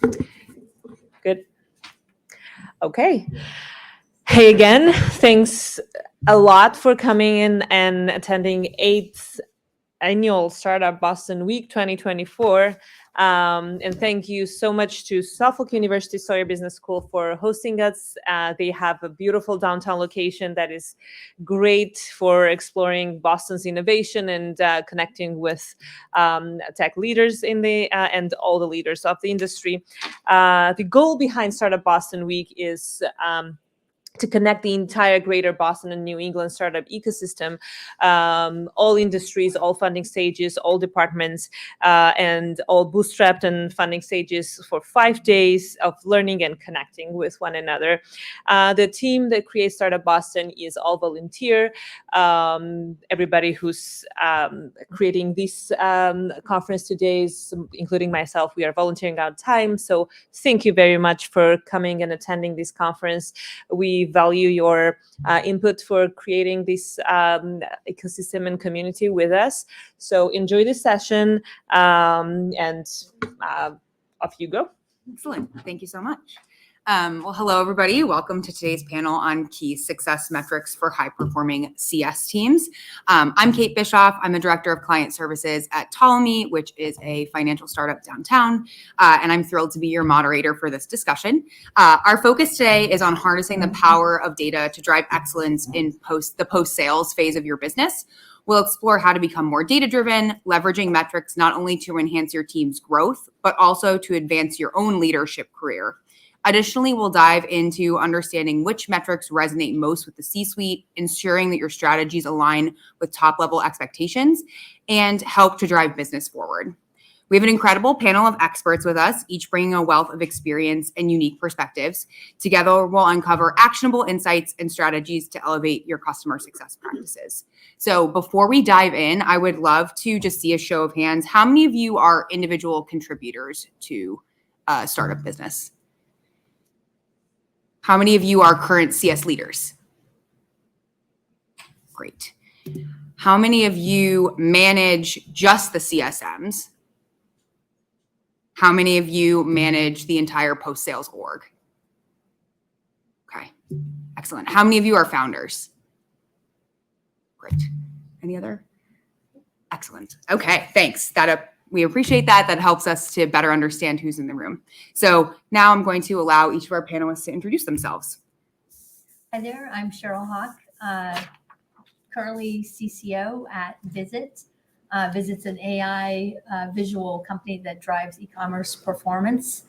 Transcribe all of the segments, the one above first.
Good. Okay. Hey again. Thanks a lot for coming in and attending 8th Annual Startup Boston Week 2024. And thank you so much to Suffolk University Sawyer Business School for hosting us. They have a beautiful downtown location that is great for exploring Boston's innovation and connecting with tech leaders in the and all the leaders of the industry. The goal behind Startup Boston Week is to connect the entire greater Boston and New England startup ecosystem, all industries, all funding stages, all departments, and all bootstrapped and funding stages for 5 days of learning and connecting with one another. The team that creates Startup Boston is all volunteer. Everybody who's creating this conference today, including myself, we are volunteering our time. So thank you very much for coming and attending this conference. We value your input for creating this ecosystem and community with us. So enjoy this session, and off you go. Excellent. Thank you so much. Well, hello, everybody. Welcome to today's panel on key success metrics for high-performing CS teams. I'm Kate Bischoff. I'm the Director of Client Services at Ptolemy, which is a financial startup downtown, and I'm thrilled to be your moderator for this discussion. Our focus today is on harnessing the power of data to drive excellence in the post-sales phase of your business. We'll explore how to become more data-driven, leveraging metrics not only to enhance your team's growth, but also to advance your own leadership career. Additionally, we'll dive into understanding which metrics resonate most with the C-suite, ensuring that your strategies align with top-level expectations, and help to drive business forward. We have an incredible panel of experts with us, each bringing a wealth of experience and unique perspectives. Together, we'll uncover actionable insights and strategies to elevate your customer success practices. So before we dive in, I would love to just see a show of hands. How many of you are individual contributors to a startup business? How many of you are current CS leaders? Great. How many of you manage just the CSMs? How many of you manage the entire post-sales org? Okay, excellent. How many of you are founders? Great. Any other? Excellent. Okay, thanks. We appreciate that. That helps us to better understand who's in the room. So now I'm going to allow each of our panelists to introduce themselves. Hi there, I'm Cheryl Hawk, currently CCO at Visit. Visit's an AI visual company that drives e-commerce performance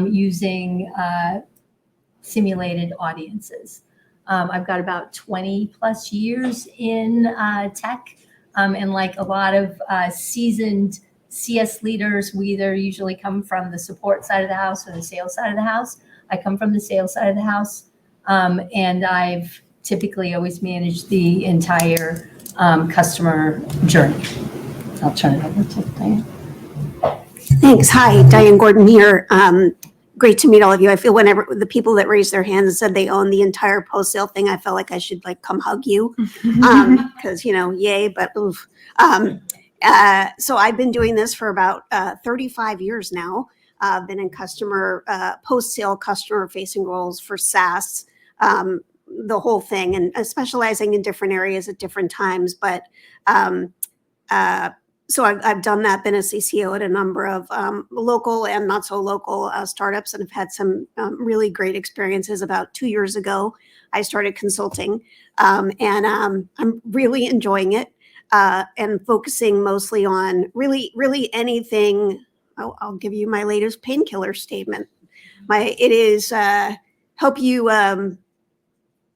using simulated audiences. I've got about 20 plus years in tech, and like a lot of seasoned CS leaders, we either usually come from the support side of the house or the sales side of the house. I come from the sales side of the house, and I've typically always managed the entire customer journey. I'll turn it over to Diane. Thanks. Hi, Diane Gordon here. Great to meet all of you. I feel whenever the people that raised their hands and said they own the entire post-sale thing, I felt like I should come hug you because, yay, but oof. So I've been doing this for about 35 years now. I've been in post-sale customer-facing roles for SaaS, the whole thing, and specializing in different areas at different times. But so I've done that, been a CCO at a number of local and not so local startups, and have had some really great experiences. About 2 years ago, I started consulting, and I'm really enjoying it and focusing mostly on really anything. I'll give you my latest painkiller statement. It is help you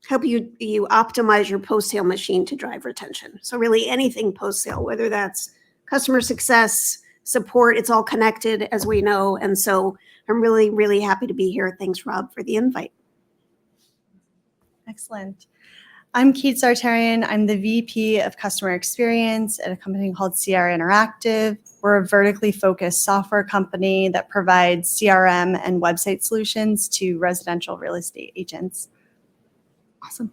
optimize your post-sale machine to drive retention. So really anything post-sale, whether that's customer success, support, it's all connected, as we know. And so I'm really, really happy to be here. Thanks, Rob, for the invite. Excellent. I'm Kate Sartarian. I'm the VP of Customer Experience at a company called CR Interactive. We're a vertically focused software company that provides CRM and website solutions to residential real estate agents. Awesome.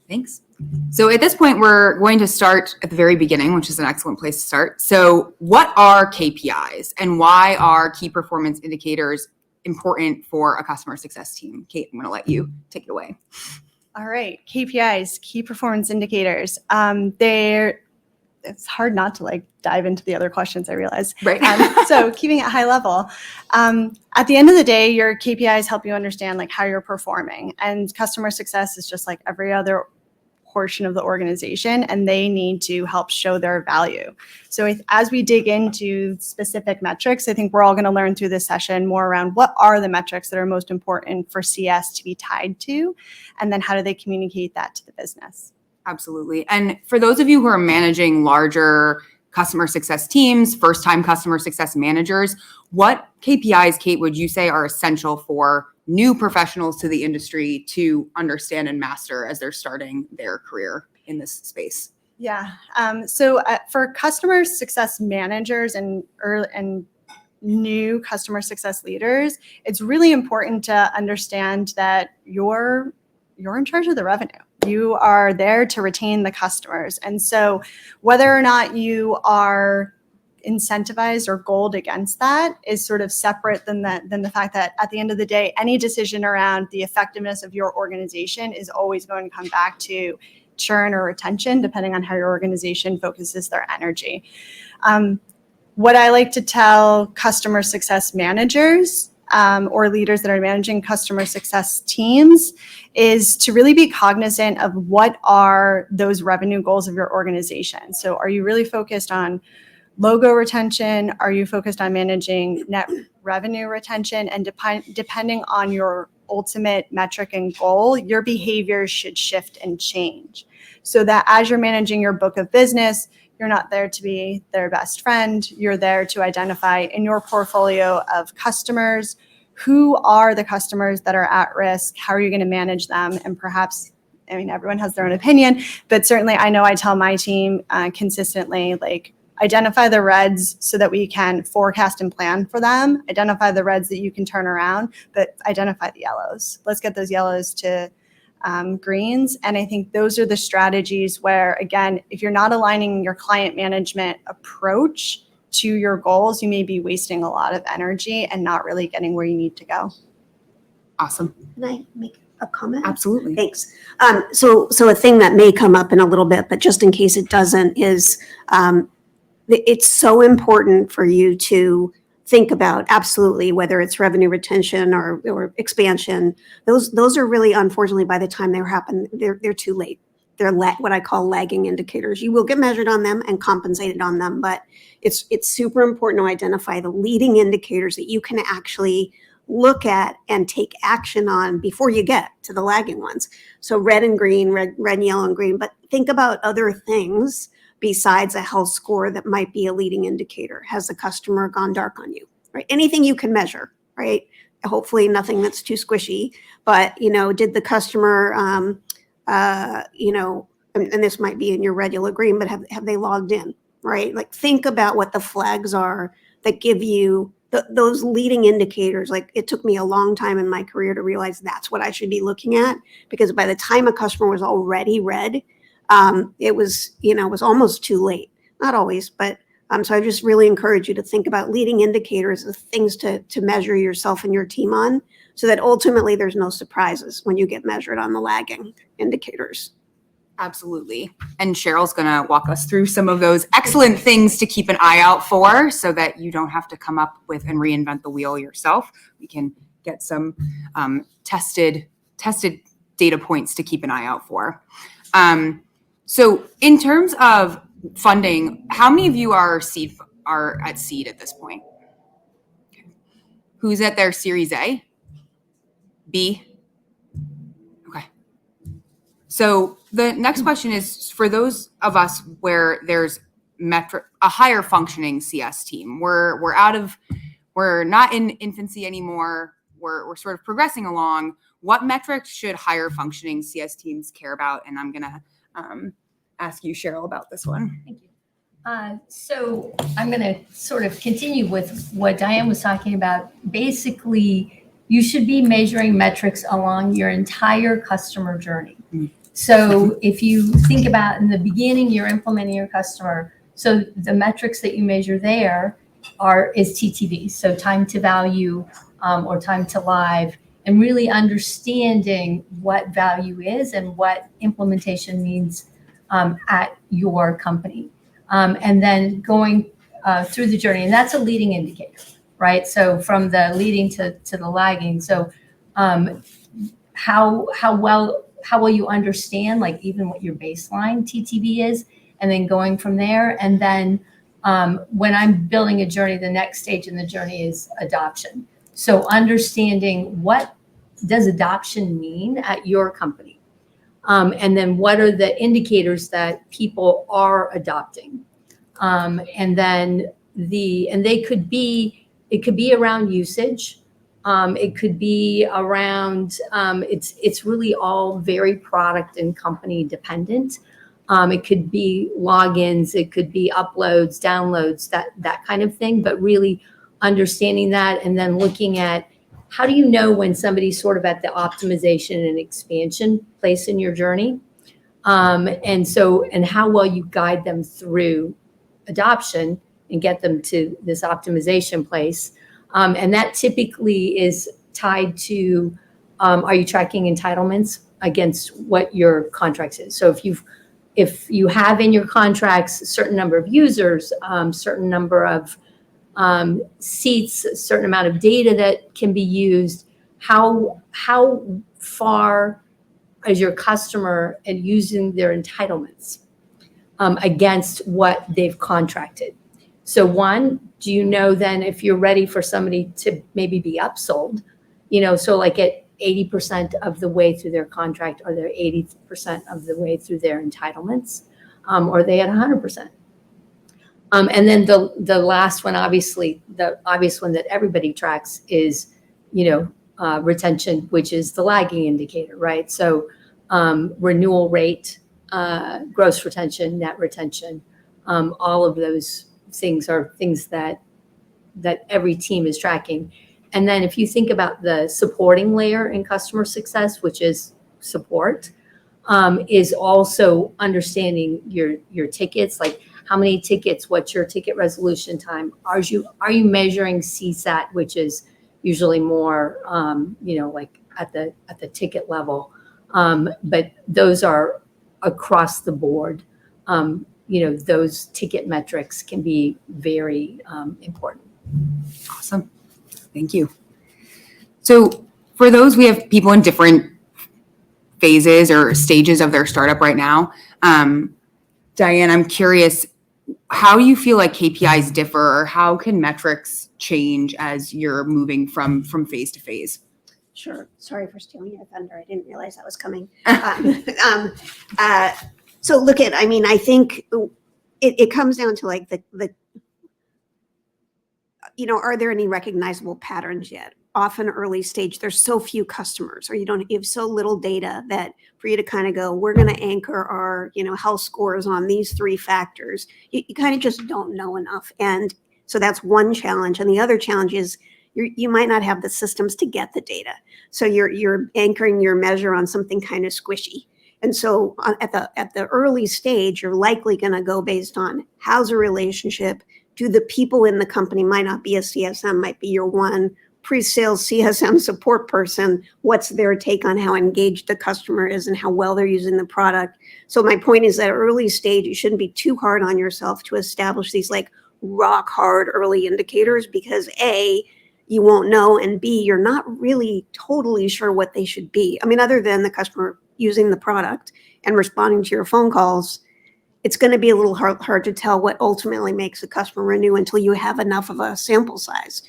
Thanks. So at this point, we're going to start at the very beginning, which is an excellent place to start. So what are KPIs and why are key performance indicators important for a customer success team? Kate, I'm going to let you take it away. All right, KPIs, key performance indicators. It's hard not to like dive into the other questions, I realize. Right. So keeping it high level, at the end of the day, your KPIs help you understand like how you're performing, and customer success is just like every other portion of the organization, and they need to help show their value. So as we dig into specific metrics, I think we're all going to learn through this session more around what are the metrics that are most important for CS to be tied to, and then how do they communicate that to the business. Absolutely. And for those of you who are managing larger customer success teams, first-time customer success managers, what KPIs, Kate, would you say are essential for new professionals to the industry to understand and master as they're starting their career in this space? Yeah. So for customer success managers and new customer success leaders, it's really important to understand that you're in charge of the revenue. You are there to retain the customers. And so whether or not you are incentivized or goaled against that is sort of separate than the fact that at the end of the day, any decision around the effectiveness of your organization is always going to come back to churn or retention, depending on how your organization focuses their energy. What I like to tell customer success managers or leaders that are managing customer success teams is to really be cognizant of what are those revenue goals of your organization. So are you really focused on logo retention? Are you focused on managing net revenue retention? And depending on your ultimate metric and goal, your behaviors should shift and change so that as you're managing your book of business, you're not there to be their best friend. You're there to identify in your portfolio of customers, who are the customers that are at risk? How are you going to manage them? And perhaps, I mean, everyone has their own opinion, but certainly I know I tell my team consistently, like, identify the reds so that we can forecast and plan for them. Identify the reds that you can turn around, but identify the yellows. Let's get those yellows to greens. And I think those are the strategies where, again, if you're not aligning your client management approach to your goals, you may be wasting a lot of energy and not really getting where you need to go. Awesome. Can I make a comment? Absolutely. Thanks. So a thing that may come up in a little bit, but just in case it doesn't, is it's so important for you to think about, absolutely, whether it's revenue retention or expansion. Those are really, unfortunately, by the time they happen, they're too late. They're what I call lagging indicators. You will get measured on them and compensated on them, but it's super important to identify the leading indicators that you can actually look at and take action on before you get to the lagging ones. So red and green, red, yellow, and green. But think about other things besides a health score that might be a leading indicator. Has the customer gone dark on you, right? Anything you can measure, right? Hopefully nothing that's too squishy, but, did the customer, and this might be in your red, yellow, green, but have they logged in, right? Like, think about what the flags are that give you those leading indicators. Like, it took me a long time in my career to realize that's what I should be looking at, because by the time a customer was already red, it was almost too late. Not always, but so I just really encourage you to think about leading indicators of things to measure yourself and your team on, so that ultimately there's no surprises when you get measured on the lagging indicators. Absolutely. And Cheryl's going to walk us through some of those excellent things to keep an eye out for so that you don't have to come up with and reinvent the wheel yourself. We can get some tested data points to keep an eye out for. So in terms of funding, how many of you are at seed at this point? Okay. Who's at their Series A? B? Okay. So the next question is for those of us where there's a higher functioning CS team. We're not in infancy anymore. We're sort of progressing along. What metrics should higher functioning CS teams care about? And I'm gonna ask you, Cheryl, about this one. Thank you. So I'm going to sort of continue with what Diane was talking about. Basically, you should be measuring metrics along your entire customer journey. So if you think about in the beginning, you're implementing your customer. So the metrics that you measure there is TTV, so time to value or time to live, and really understanding what value is and what implementation means at your company. And then going through the journey, and that's a leading indicator, right? So from the leading to the lagging. So how well you understand, like even what your baseline TTV is, and then going from there. And then when I'm building a journey, the next stage in the journey is adoption. So understanding what does adoption mean at your company? And then what are the indicators that people are adopting? And then it could be around usage. It could be around, it's really all very product and company dependent. It could be logins, it could be uploads, downloads, that kind of thing, but really understanding that and then looking at how do you know when somebody's sort of at the optimization and expansion place in your journey? And how well you guide them through adoption and get them to this optimization place. And that typically is tied to, are you tracking entitlements against what your contracts is? So if you have in your contracts a certain number of users, certain number of seats, a certain amount of data that can be used, how far is your customer at using their entitlements against what they've contracted? So one, do you know then if you're ready for somebody to maybe be upsold, so like at 80% of the way through their contract, or they're 80% of the way through their entitlements, or are they at 100%? And then the last one, obviously, the obvious one that everybody tracks is, retention, which is the lagging indicator, right? So renewal rate, gross retention, net retention, all of those things are things that every team is tracking. And then if you think about the supporting layer in customer success, which is support, is also understanding your tickets, like how many tickets, what's your ticket resolution time? Are you measuring CSAT, which is usually more, like at the ticket level, but those are across the board. Those ticket metrics can be very important. Awesome. Thank you. So for those, we have people in different phases or stages of their startup right now. Diane, I'm curious, how do you feel like KPIs differ, or how can metrics change as you're moving from phase to phase? Sure. Sorry for stealing your thunder. I didn't realize that was coming. So I think it comes down to like are there any recognizable patterns yet? Often early stage, there's so few customers, or you have so little data that for you to kind of go, we're going to anchor our, health scores on these 3 factors. You kind of just don't know enough. And so that's one challenge. And the other challenge is you might not have the systems to get the data. So you're anchoring your measure on something kind of squishy. And so at the early stage, you're likely going to go based on how's a relationship. Do the people in the company, might not be a CSM, might be your one pre-sales CSM support person. What's their take on how engaged the customer is and how well they're using the product? So my point is that early stage, you shouldn't be too hard on yourself to establish these like rock hard early indicators, because A, you won't know, and B, you're not really totally sure what they should be. I mean, other than the customer using the product and responding to your phone calls, it's going to be a little hard to tell what ultimately makes a customer renew until you have enough of a sample size.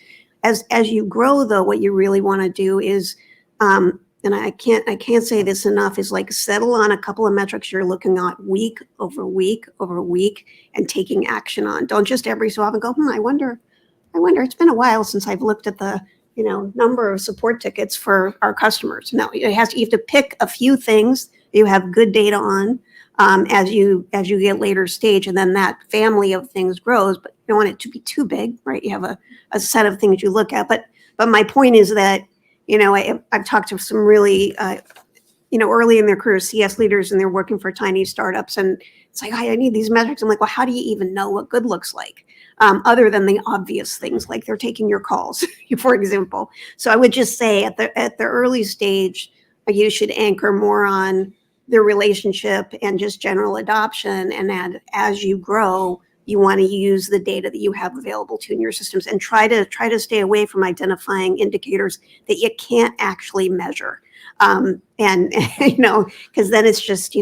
As you grow, though, what you really want to do is, and I can't say this enough, is like settle on a couple of metrics you're looking at week over week over week and taking action on. Don't just every so often go, I wonder, it's been a while since I've looked at the number of support tickets for our customers. No, you have to pick a few things you have good data on as you get later stage, and then that family of things grows. But you don't want it to be too big, right? You have a set of things you look at. But my point is that I've talked to some really early in their career, CS leaders, and they're working for tiny startups, and it's like, I need these metrics. I'm like, well, how do you even know what good looks like? Other than the obvious things, like they're taking your calls, for example. So I would just say at the early stage, you should anchor more on the relationship and just general adoption. And as you grow, you want to use the data that you have available to in your systems, and try to stay away from identifying indicators that you can't actually measure. And because then it's just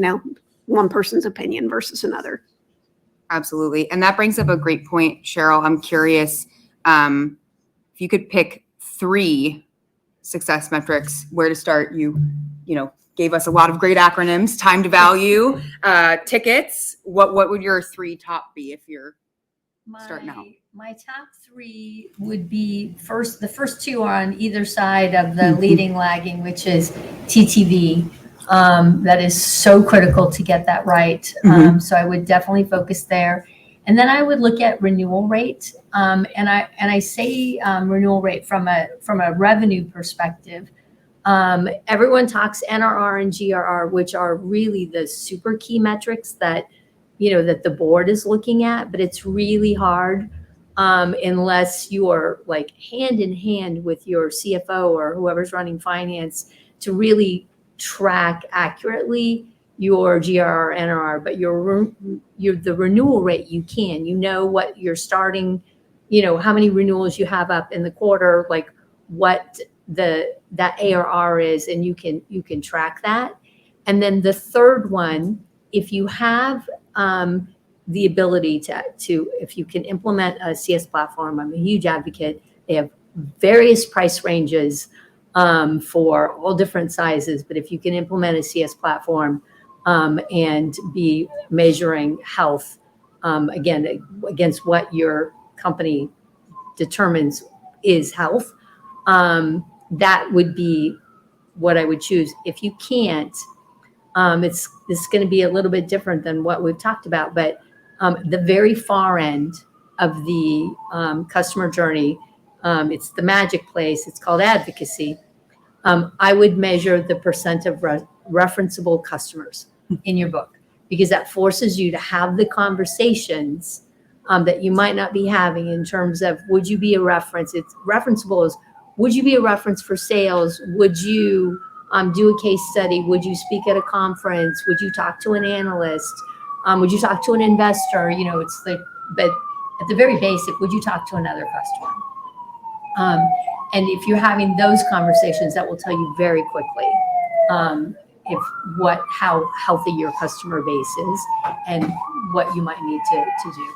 one person's opinion versus another. Absolutely. And that brings up a great point, Cheryl. I'm curious if you could pick 3 success metrics, where to start. You gave us a lot of great acronyms: time to value, tickets. What would your 3 top be if you're starting out? My top 3 would be the first 2 are on either side of the leading lagging, which is TTV. That is so critical to get that right. So I would definitely focus there. And then I would look at renewal rate. And I say renewal rate from a revenue perspective. Everyone talks NRR and GRR, which are really the super key metrics that that the board is looking at, but it's really hard unless you are like hand in hand with your CFO or whoever's running finance to really track accurately your GRR, NRR, but the renewal rate you can, what you're starting, how many renewals you have up in the quarter, like what that ARR is, and you can track that. And then the third one, if you have the ability to if you can implement a CS platform, I'm a huge advocate. They have various price ranges for all different sizes, but if you can implement a CS platform and be measuring health, again, against what your company determines is health, that would be what I would choose. If you can't, this is going to be a little bit different than what we've talked about, but the very far end of the customer journey, it's the magic place. It's called advocacy. I would measure the percent of referenceable customers in your book, because that forces you to have the conversations that you might not be having in terms of, would you be a reference? It's referenceable is, would you be a reference for sales? Would you do a case study? Would you speak at a conference? Would you talk to an analyst? Would you talk to an investor? But at the very basic, would you talk to another customer? And if you're having those conversations, that will tell you very quickly how healthy your customer base is and what you might need to do.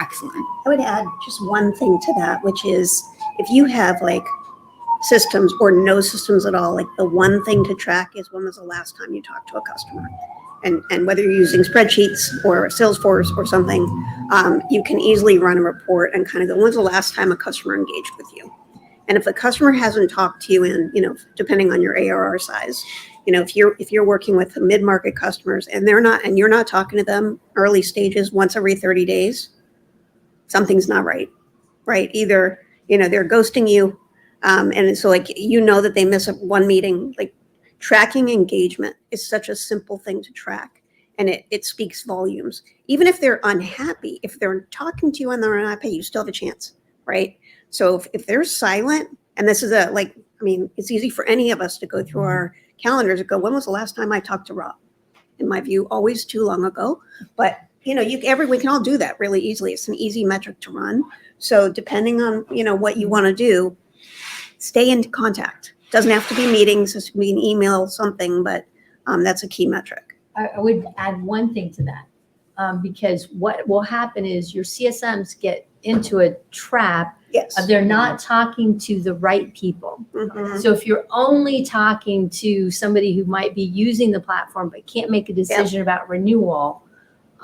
Excellent. I would add just one thing to that, which is if you have like systems or no systems at all, like the one thing to track is when was the last time you talked to a customer. And whether you're using spreadsheets or Salesforce or something, you can easily run a report and kind of go, when's the last time a customer engaged with you? And if the customer hasn't talked to you in, depending on your ARR size, if you're working with mid-market customers and you're not talking to them early stages once every 30 days, something's not right? Either, they're ghosting you. And so that they miss one meeting, like tracking engagement is such a simple thing to track. And it speaks volumes. Even if they're unhappy, if they're talking to you and they're unhappy, you still have a chance, right? So if they're silent, and this is it's easy for any of us to go through our calendars and go, when was the last time I talked to Rob? In my view, always too long ago. But we can all do that really easily. It's an easy metric to run. So depending on, what you want to do, stay in contact. Doesn't have to be meetings, it can be an email, something, but that's a key metric. I would add one thing to that, because what will happen is your CSMs get into a trap Yes. of they're not talking to the right people. Mhm. So if you're only talking to somebody who might be using the platform but can't make a decision about renewal,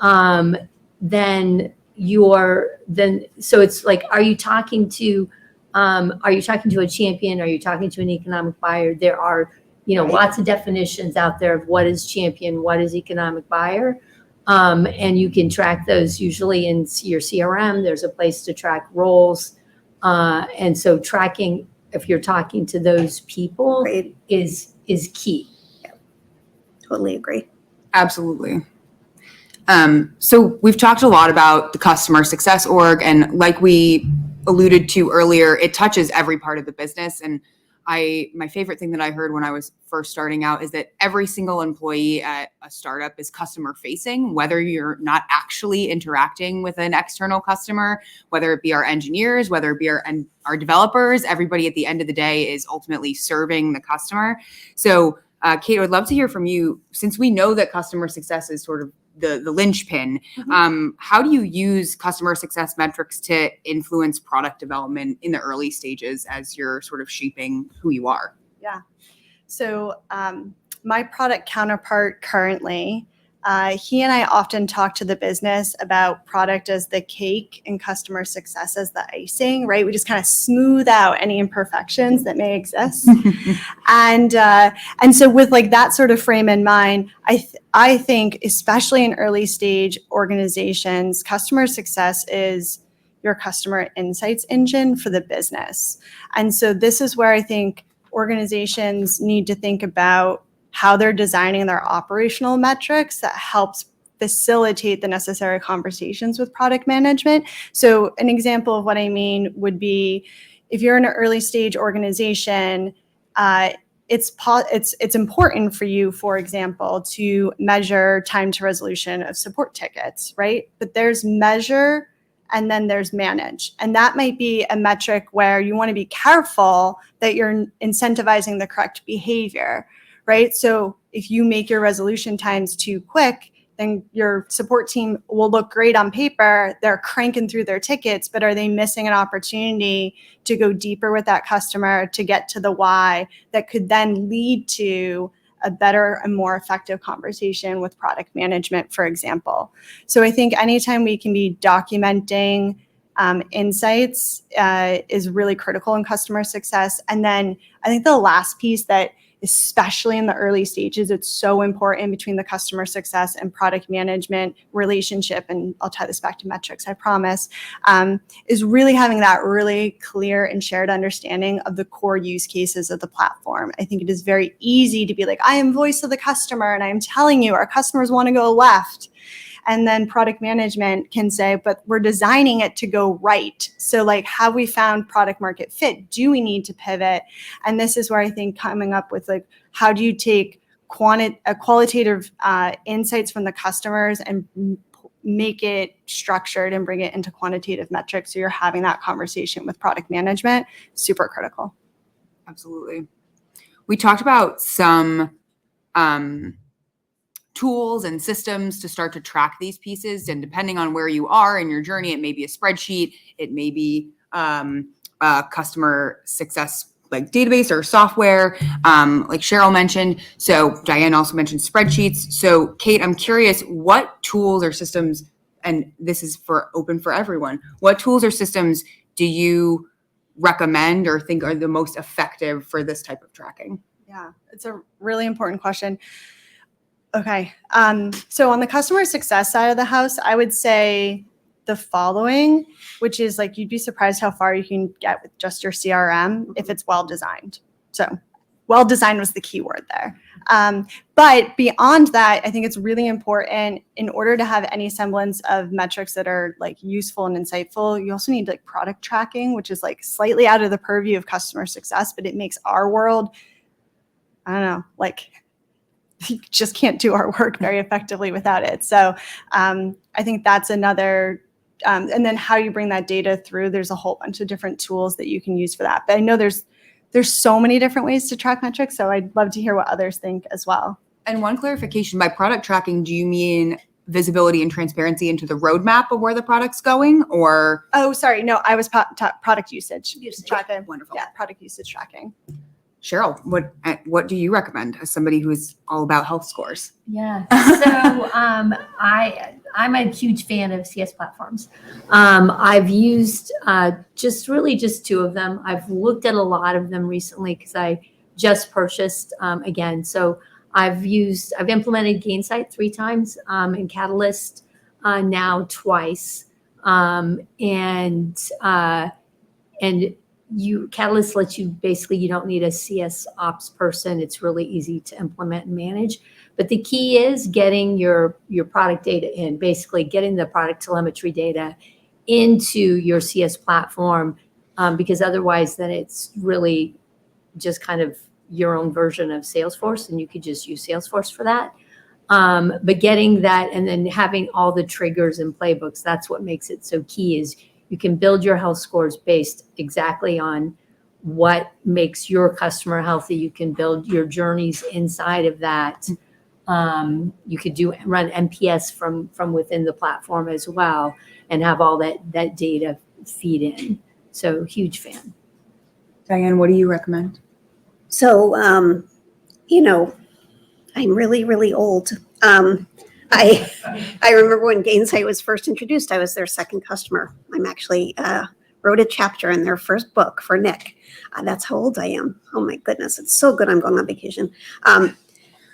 then so it's like, are you talking to a champion? Are you talking to an economic buyer? There are, lots of definitions out there of what is champion, what is economic buyer. And you can track those usually in your CRM. There's a place to track roles. And so tracking, if you're talking to those people, Right. is key. Totally agree. Absolutely. So we've talked a lot about the customer success org, and like we alluded to earlier, it touches every part of the business. And my favorite thing that I heard when I was first starting out is that every single employee at a startup is customer facing, whether you're not actually interacting with an external customer, whether it be our engineers, whether it be our developers, everybody at the end of the day is ultimately serving the customer. So Kate, I would love to hear from you, since we know that customer success is sort of the linchpin. How do you use customer success metrics to influence product development in the early stages as you're sort of shaping who you are? Yeah. So my product counterpart currently, he and I often talk to the business about product as the cake and customer success as the icing, right? We just kind of smooth out any imperfections that may exist. And so with like that sort of frame in mind, I think especially in early stage organizations, customer success is your customer insights engine for the business. And so this is where I think organizations need to think about how they're designing their operational metrics that helps facilitate the necessary conversations with product management. So an example of what I mean would be if you're in an early stage organization, it's important for you, for example, to measure time to resolution of support tickets, right? But there's measure and then there's manage. And that might be a metric where you want to be careful that you're incentivizing the correct behavior, right? So if you make your resolution times too quick, then your support team will look great on paper. They're cranking through their tickets, but are they missing an opportunity to go deeper with that customer to get to the why that could then lead to a better and more effective conversation with product management, for example? So I think anytime we can be documenting insights is really critical in customer success. And then I think the last piece that, especially in the early stages, it's so important between the customer success and product management relationship, and I'll tie this back to metrics, I promise, is really having that really clear and shared understanding of the core use cases of the platform. I think it is very easy to be like, I am voice of the customer, and I'm telling you, our customers want to go left. And then product management can say, but we're designing it to go right. So like, have we found product market fit? Do we need to pivot? And this is where I think coming up with like, how do you take qualitative insights from the customers and make it structured and bring it into quantitative metrics so you're having that conversation with product management? Super critical. Absolutely. We talked about some tools and systems to start to track these pieces. And depending on where you are in your journey, it may be a spreadsheet, it may be a customer success like database or software, like Cheryl mentioned. So Diane also mentioned spreadsheets. So Kate, I'm curious, what tools or systems, and this is open for everyone, what tools or systems do you recommend or think are the most effective for this type of tracking? Yeah, it's a really important question. Okay. So on the customer success side of the house, I would say the following, which is like, you'd be surprised how far you can get with just your CRM if it's well designed. So well designed was the key word there. But beyond that, I think it's really important in order to have any semblance of metrics that are like useful and insightful. You also need like product tracking, which is like slightly out of the purview of customer success, but it makes our world, I don't know, like you just can't do our work very effectively without it. So I think that's another, and then how you bring that data through, there's a whole bunch of different tools that you can use for that. But I know there's so many different ways to track metrics, so I'd love to hear what others think as well. And one clarification, by product tracking, do you mean visibility and transparency into the roadmap of where the product's going, or? Oh, sorry, no, I was product usage. Tracking. Wonderful. Yeah, product usage tracking. Cheryl, what do you recommend as somebody who is all about health scores? Yeah. So I'm a huge fan of CS platforms. I've used just two of them. I've looked at a lot of them recently because I just purchased again. So I've implemented Gainsight 3 times and Catalyst now twice. And Catalyst lets you basically, you don't need a CS ops person. It's really easy to implement and manage. But the key is getting your product data in, basically getting the product telemetry data into your CS platform, because otherwise then it's really just kind of your own version of Salesforce, and you could just use Salesforce for that. But getting that and then having all the triggers and playbooks, that's what makes it so key, is you can build your health scores based exactly on what makes your customer healthy. You can build your journeys inside of that. You could run NPS from within the platform as well, and have all that data feed in. So huge fan. Diane, what do you recommend? So, I'm really, really old. I remember when Gainsight was first introduced, I was their second customer. I'm actually wrote a chapter in their first book for Nick. That's how old I am. Oh my goodness, it's so good. I'm going on vacation.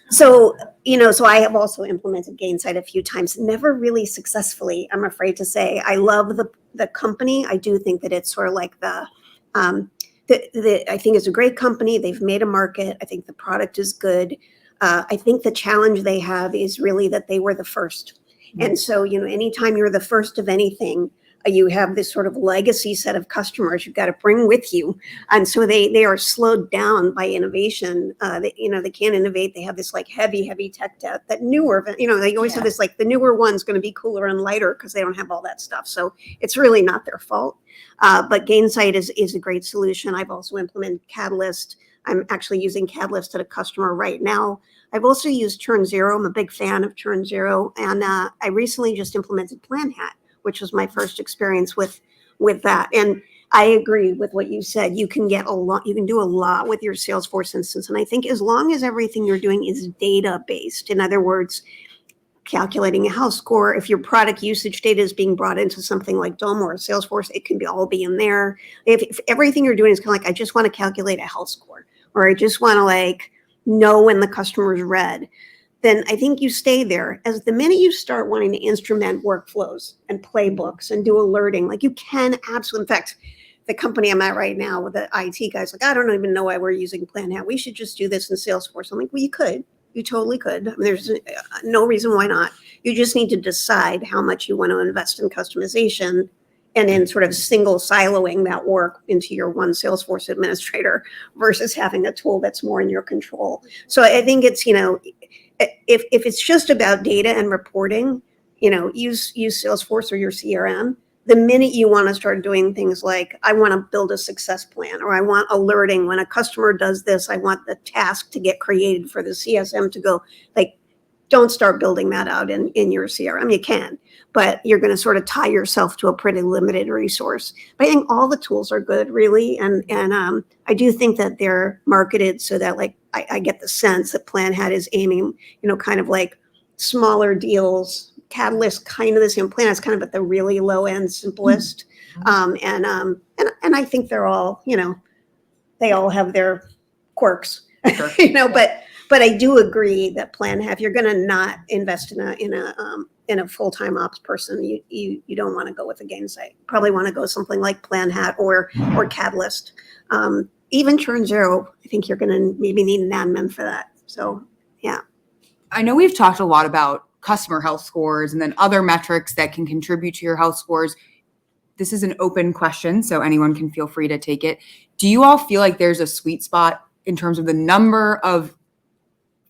So I have also implemented Gainsight a few times, never really successfully, I'm afraid to say. I love the company. I do think that it's sort of like I think it's a great company. They've made a market. I think the product is good. I think the challenge they have is really that they were the first. And so, anytime you're the first of anything, you have this sort of legacy set of customers you've got to bring with you. And so they are slowed down by innovation. They can't innovate. They have this like heavy tech debt that newer, they always have this like the newer one's going to be cooler and lighter because they don't have all that stuff. So it's really not their fault. But Gainsight is a great solution. I've also implemented Catalyst. I'm actually using Catalyst at a customer right now. I've also used ChurnZero. I'm a big fan of ChurnZero. And I recently just implemented PlanHat, which was my first experience with that. And I agree with what you said. You can get you can do a lot with your Salesforce instance. And I think as long as everything you're doing is data-based, in other words, calculating a health score, if your product usage data is being brought into something like Dome or Salesforce, it can all be in there. If everything you're doing is kind of like, I just want to calculate a health score, or I just want to know when the customer's read, then I think you stay there. As the minute you start wanting to instrument workflows and playbooks and do alerting, you can absolutely, in fact, the company I'm at right now with the IT guys, I don't even know why we're using PlanHat. We should just do this in Salesforce. I'm like, well, you could. You totally could. I mean, there's no reason why not. You just need to decide how much you want to invest in customization and in sort of single siloing that work into your one Salesforce administrator versus having a tool that's more in your control. So I think it's, if it's just about data and reporting, use Salesforce or your CRM. The minute you want to start doing things like, I want to build a success plan, or I want alerting when a customer does this, I want the task to get created for the CSM to go, don't start building that out in your CRM. You can, but you're going to sort of tie yourself to a pretty limited resource. But I think all the tools are good, really. And I do think that they're marketed so that I get the sense that PlanHat is aiming, kind of like smaller deals. Catalyst, kind of the same. PlanHat's kind of at the really low end, simplest. And I think they're all, they all have their quirks, Sure. But I do agree that PlanHat, if you're going to not invest in a full-time ops person, you don't want to go with a Gainsight. Probably want to go something like PlanHat or Catalyst. Even ChurnZero, I think you're going to maybe need an admin for that. So, yeah. I know we've talked a lot about customer health scores and then other metrics that can contribute to your health scores. This is an open question, so anyone can feel free to take it. Do you all feel like there's a sweet spot in terms of the number of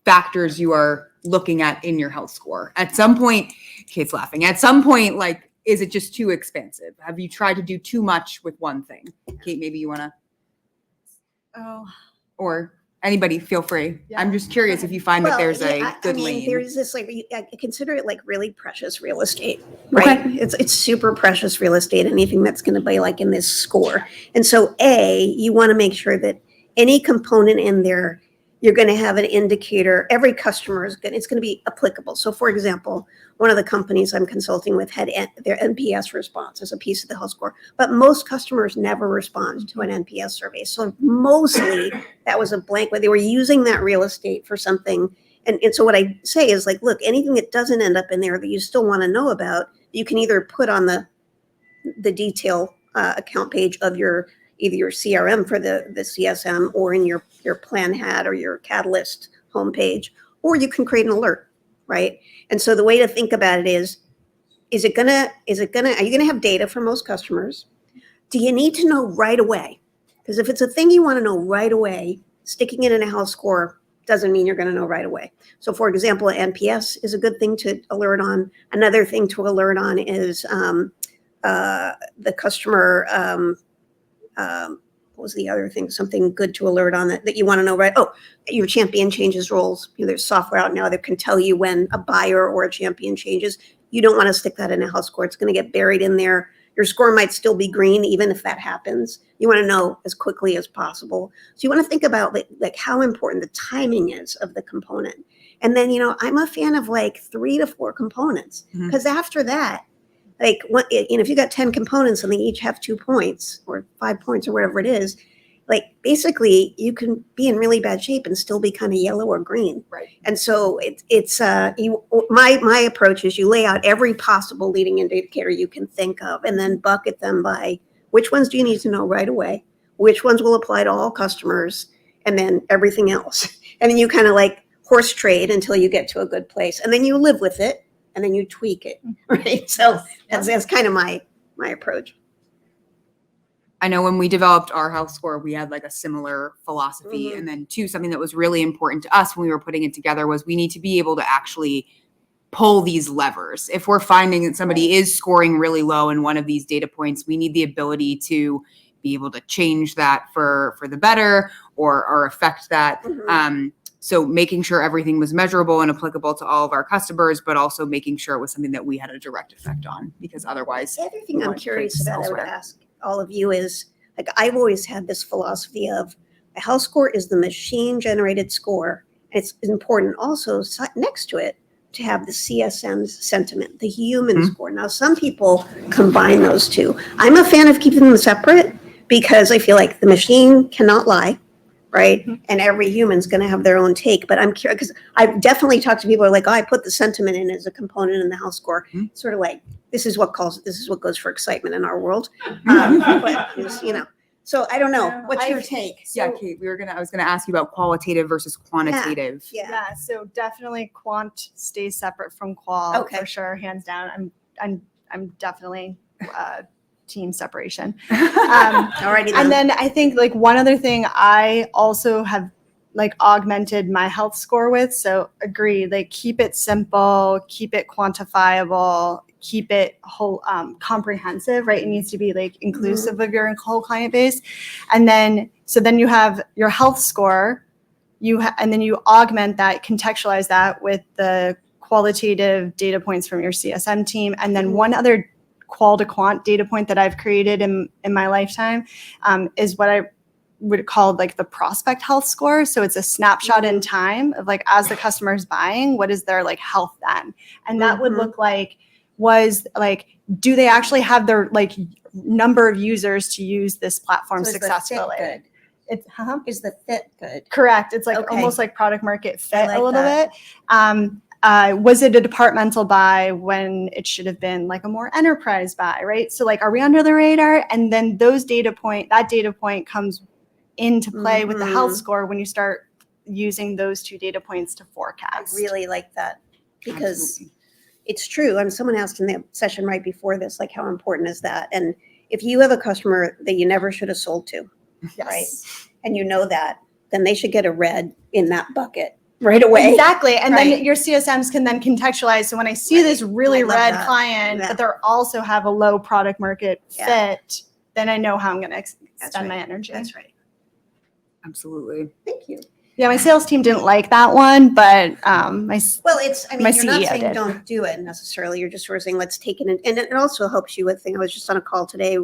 factors you are looking at in your health score? At some point, Kate's laughing, at some point, is it just too expensive? Have you tried to do too much with one thing? Kate, maybe you want to, or anybody, feel free. Yeah. I'm just curious if you find that there's a good lane. There's this I consider it really precious real estate, right? Okay. It's super precious real estate. Anything that's going to be in this score, and so you want to make sure that any component in there, you're going to have an indicator. Every customer it's going to be applicable. So, for example, one of the companies I'm consulting with had their NPS response as a piece of the health score, but most customers never respond to an NPS survey. So mostly that was a blank where they were using that real estate for something. And so what I say is look, anything that doesn't end up in there that you still want to know about, you can either put on the detail account page of your either your CRM for the CSM or in your plan hat or your Catalyst homepage, or you can create an alert, right? And so the way to think about it is are you gonna have data for most customers? Do you need to know right away? Because if it's a thing you want to know right away, sticking it in a health score doesn't mean you're going to know right away. So for example, NPS is a good thing to alert on. Another thing to alert on is the customer, what was the other thing? Something good to alert on that you want to know, right? Oh, your champion changes roles. There's software out now that can tell you when a buyer or a champion changes. You don't want to stick that in a health score. It's going to get buried in there. Your score might still be green, even if that happens. You want to know as quickly as possible. So you want to think about like how important the timing is of the component. And then, I'm a fan of like 3 to 4 components, because after that, like if you got 10 components and they each have 2 points or 5 points or whatever it is, like basically you can be in really bad shape and still be kind of yellow or green. Right. And so my approach is you lay out every possible leading indicator you can think of and then bucket them by which ones do you need to know right away, which ones will apply to all customers, and then everything else. And then you kind of like horse trade until you get to a good place, and then you live with it and then you tweak it, right? So that's kind of my approach. I know when we developed our health score, we had like a similar philosophy. Mhm. And then two, something that was really important to us when we were putting it together was we need to be able to actually pull these levers. If we're finding that somebody is scoring really low in one of these data points, we need the ability to be able to change that for the better or affect that. Mhm. So making sure everything was measurable and applicable to all of our customers, but also making sure it was something that we had a direct effect on, because otherwise. The other thing I'm want curious things about, I would elsewhere. ask all of you is, like, I've always had this philosophy of a health score is the machine generated score. It's important also next to it to have the CSM's sentiment, the human Mhm. score. Now, some people combine those two. I'm a fan of keeping them separate because I feel like the machine cannot lie, right? And every human's going to have their own take. But I'm curious because I've definitely talked to people who are like, oh, I put the sentiment in as a component in the health score. Mhm. Sort of like, this is what goes for excitement in our world. But just, so I don't know. Yeah, What's your take? Yeah, Kate, I was gonna ask you about qualitative versus quantitative. Yeah. Yeah, so definitely quant stays separate from qual Okay. for sure, hands down. I'm definitely team separation. Alrighty then. And then I think like one other thing I also have like augmented my health score with. So agree, like keep it simple, keep it quantifiable, keep it whole comprehensive, right? It needs to be like inclusive of your whole client base. And then you have your health score, and then you augment that, contextualize that with the qualitative data points from your CSM team. And then one other qual to quant data point that I've created in my lifetime is what I would call like the prospect health score. So it's a snapshot in time of like, as the customer is buying, what is their like health then? And that would look like, do they actually have their like number of users to use this platform successfully? It's Is the fit good? correct. It's like Okay. almost like product market fit like a little that. bit. Was it a departmental buy when it should have been like a more enterprise buy, right? So like, are we under the radar? And then that data point comes into play with the health Mhm. score when you start using those two data points to I forecast. really like that because Absolutely. it's true. And someone asked in the session right before this, like, how important is that? And if you have a customer that you never should have sold to, Yes. right? And you know that, then they should get a red in that bucket right away. Exactly. And Right. then your CSMs can then contextualize. So when I see this really I love red that. client, Yeah. but they're also have a low product market Yeah. fit, then I know how I'm going to That's spend my right. energy. That's right. Absolutely. Thank you. Yeah, my sales team didn't like that one, but Well, you're My not CEO saying did. don't do it necessarily. You're just sort of saying, let's take it. And it also helps you with things. I was just on a call today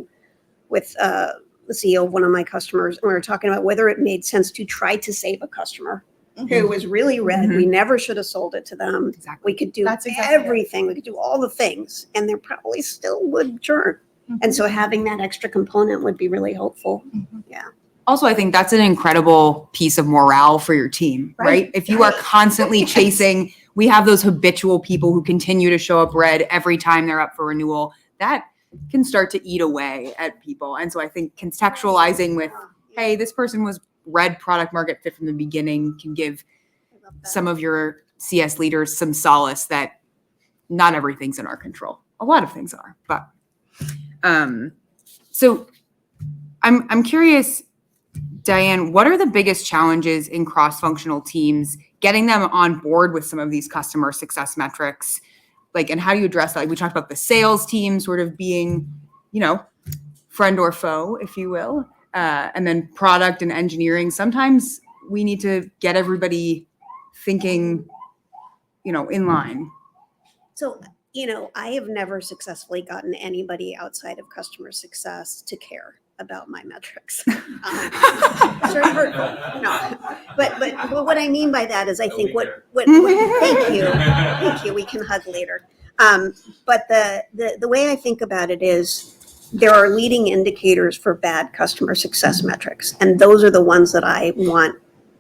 with the CEO of one of my customers, and we were talking about whether it made sense to try to save a customer who was really red. We never should have sold it to them. Exactly. We could do That's exactly it. everything. We could do all the things, and they probably still would churn. And so having that extra component would be really helpful. Also, I think that's an incredible piece of morale for your team, right? Right, If you are right. constantly Yes. chasing, we have those habitual people who continue to show up red every time they're up for renewal. That can start to eat away at people. And so I think contextualizing with, hey, this person was read product market fit from the beginning can give some of your CS leaders some solace that not everything's in our control. A lot of things are, but so I'm curious, Diane, what are the biggest challenges in cross-functional teams, getting them on board with some of these customer success metrics? Like, and how do you address that? Like, we talked about the sales team sort of being, friend or foe, if you will, and then product and engineering. Sometimes we need to get everybody thinking, in line. So, I have never successfully gotten anybody outside of customer success to care about my metrics. It's very hurtful. No, but what I mean by that is I think what thank you. We can hug later. But the way I think about it is there are leading indicators for bad customer success metrics, and those are the ones that I want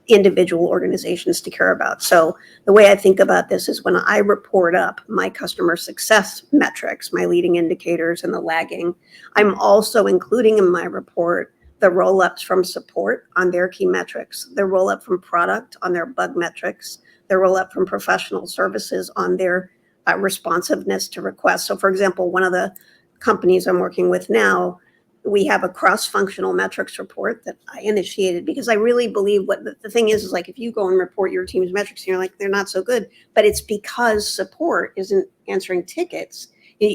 individual organizations to care about. So the way I think about this is when I report up my customer success metrics, my leading indicators and the lagging, I'm also including in my report the roll-ups from support on their key metrics, the roll-up from product on their bug metrics, the roll-up from professional services on their responsiveness to requests. So for example, one of the companies I'm working with now, we have a cross-functional metrics report that I initiated because I really believe what the thing is like if you go and report your team's metrics and you're like, they're not so good, but it's because support isn't answering tickets.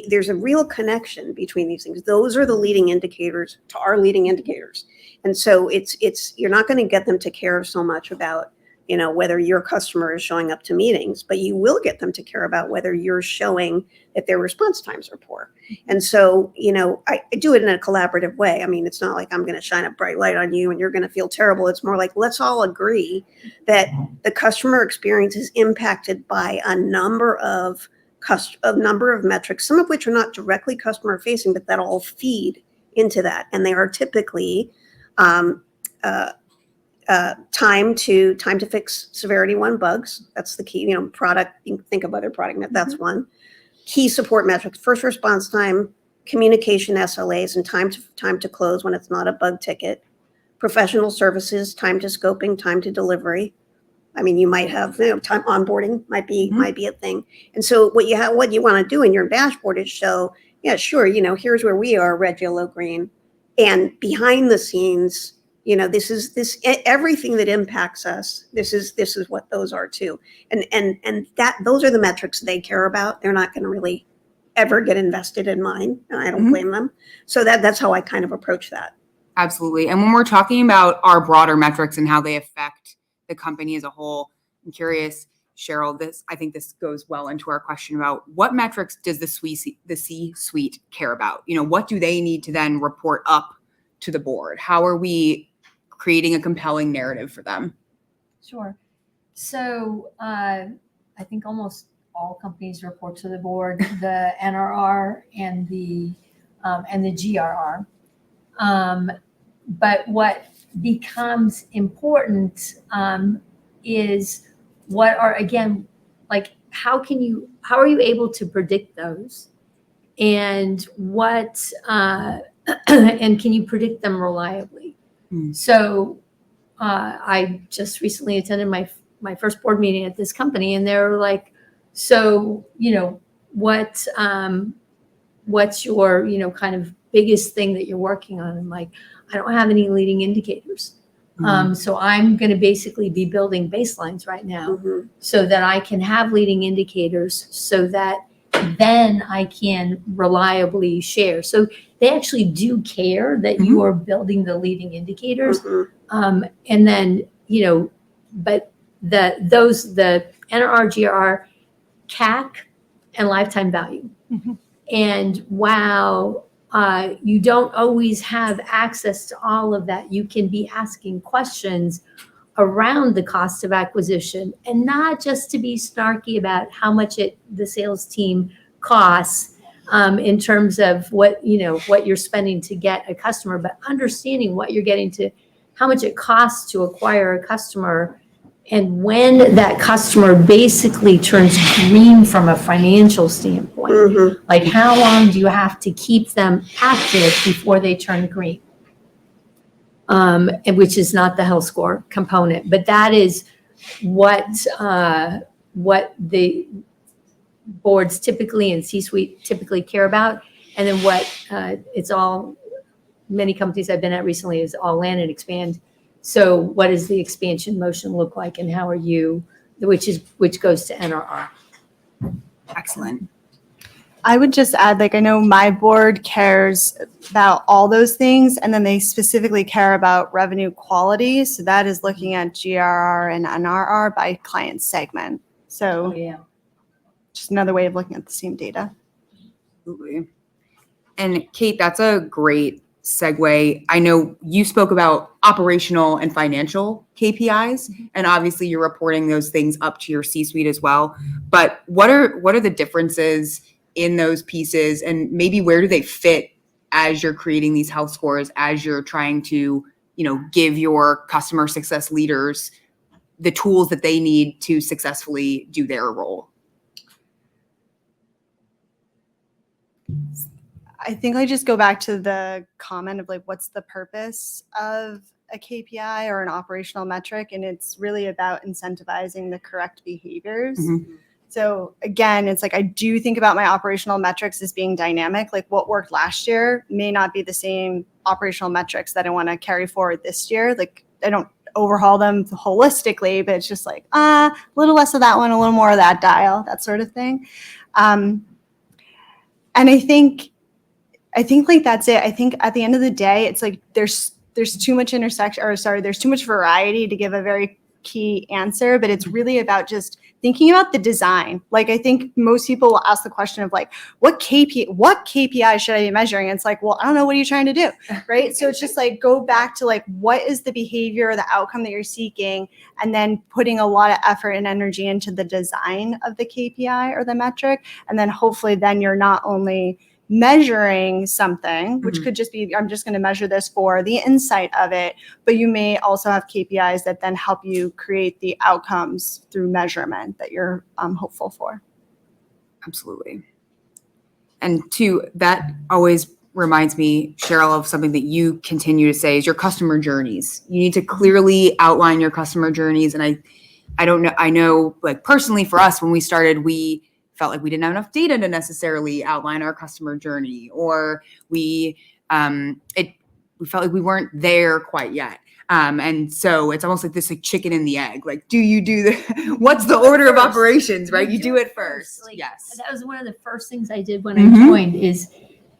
There's a real connection between these things. Those are the leading indicators to our leading indicators. And so it's you're not going to get them to care so much about whether your customer is showing up to meetings, but you will get them to care about whether you're showing that their response times are poor. And so, I do it in a collaborative way. I mean, it's not like I'm going to shine a bright light on you and you're going to feel terrible. It's more like, let's all agree that the customer experience is impacted by a number of metrics, some of which are not directly customer facing, but that all feed into that. And they are typically, time to fix severity one bugs. That's the key. Product. You can think of other product. That's one. Key support metrics: first response time, communication SLAs, and time to close when it's not a bug ticket. Professional services: time to scoping, time to delivery. I mean, you might have time onboarding might be a thing. And so what you want to do in your dashboard is show, yeah, sure, here's where we are, red, yellow, green, and behind the scenes. This everything that impacts us. This is what those are too, and that those are the metrics they care about. They're not going to really ever get invested in mine, and I don't blame them. So that's how I kind of approach that. Absolutely. And when we're talking about our broader metrics and how they affect the company as a whole, I'm curious, Cheryl. I think this goes well into our question about what metrics does the C-suite care about? What do they need to then report up to the board? How are we creating a compelling narrative for them? Sure. So I think almost all companies report to the board the NRR and the GRR. But what becomes important is what are, again, like how are you able to predict those, and what and can you predict them reliably? So I just recently attended my first board meeting at this company, and they're like, so what's your kind of biggest thing that you're working on? And like, I don't have any leading indicators. So I'm going to basically be building baselines right now so that I can have leading indicators so that then I can reliably share. So they actually do care that you are building the leading indicators. And then, but the NRR, GRR, CAC, and lifetime value. And while you don't always have access to all of that, you can be asking questions around the cost of acquisition, and not just to be snarky about how much the sales team costs in terms of what you're spending to get a customer, but understanding what you're getting to, how much it costs to acquire a customer, And when that customer basically turns green from a financial standpoint, Mhm. like how long do you have to keep them active before they turn green? And which is not the health score component, but that is what the boards typically and C-suite typically care about. And then what many companies I've been at recently is all land and expand. So what does the expansion motion look like, and how are you, which goes to NRR? Excellent. I would just add, like, I know my board cares about all those things, and then they specifically care about revenue quality. So that is looking at GRR and NRR by client segment. So Yeah. just another way of looking at the same data. Absolutely. And Kate, that's a great segue. I know you spoke about operational and financial KPIs, and obviously you're reporting those things up to your C-suite as well. But what are the differences in those pieces, and maybe where do they fit as you're creating these health scores, as you're trying to, give your customer success leaders the tools that they need to successfully do their role? I think I just go back to the comment of like, what's the purpose of a KPI or an operational metric? And it's really about incentivizing the correct behaviors. Mhm. So again, it's like, I do think about my operational metrics as being dynamic. Like what worked last year may not be the same operational metrics that I want to carry forward this year. Like I don't overhaul them holistically, but it's just like, a little less of that one, a little more of that dial, that sort of thing. And I think like that's it. I think at the end of the day, it's like there's too much there's too much variety to give a very key answer, but it's really about just thinking about the design. Like I think most people will ask the question of like, what KPI should I be measuring? And it's like, well, I don't know. What are you trying to do? Right. So it's just like, go back to like, what is the behavior or the outcome that you're seeking? And then putting a lot of effort and energy into the design of the KPI or the metric. And then hopefully then you're not only measuring something, which could just be, I'm just going to measure this for the insight of it, but you may also have KPIs that then help you create the outcomes through measurement that you're hopeful for. Absolutely. And that always reminds me, Cheryl, of something that you continue to say is your customer journeys. You need to clearly outline your customer journeys. And I know like personally for us, when we started, we felt like we didn't have enough data to necessarily outline our customer journey, or we felt like we weren't there quite yet. And so it's almost like this like chicken and the egg. Like, do you do what's the order of operations, right? You do it first. Like, yes. That was one of the first things I did when I joined, is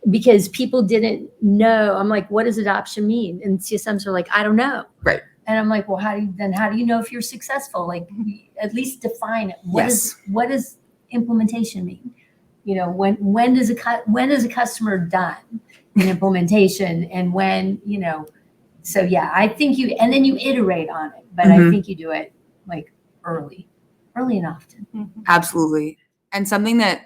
because people didn't know. I'm like, what does adoption mean? And CSMs are like, I don't know. Right. And I'm like, well, how do you know if you're successful? Like, at least define it. What does implementation mean? When does a customer done in implementation, and when, so yeah, I think and then you iterate on it, but I think you do it like early and often. Absolutely. And something that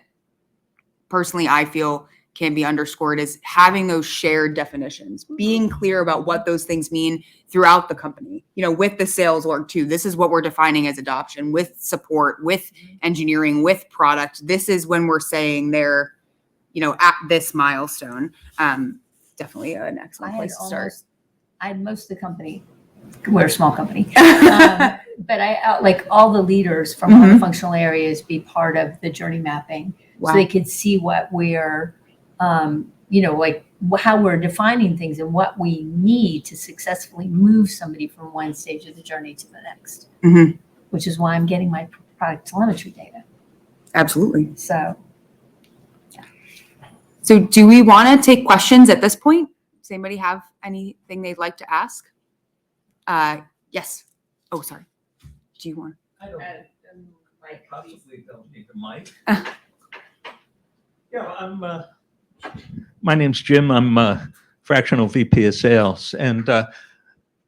personally I feel can be underscored is having those shared definitions, being clear about what those things mean throughout the company, with the sales org too. This is what we're defining as adoption, with support, with engineering, with product. This is when we're saying they're, at this milestone. Definitely an excellent place to start. I had most of the company. We're a small company. But I like all the leaders from all the functional areas be part of the journey mapping. Wow. So they could see what we're, like how we're defining things and what we need to successfully move somebody from one stage of the journey to the next, which is why I'm getting my product telemetry data. Absolutely. So do we want to take questions at this point? Does anybody have anything they'd like to ask? Yes. Oh, sorry. Do you want? I don't. Possibly don't need the mic. Yeah, my name's Jim. I'm fractional VP of sales. And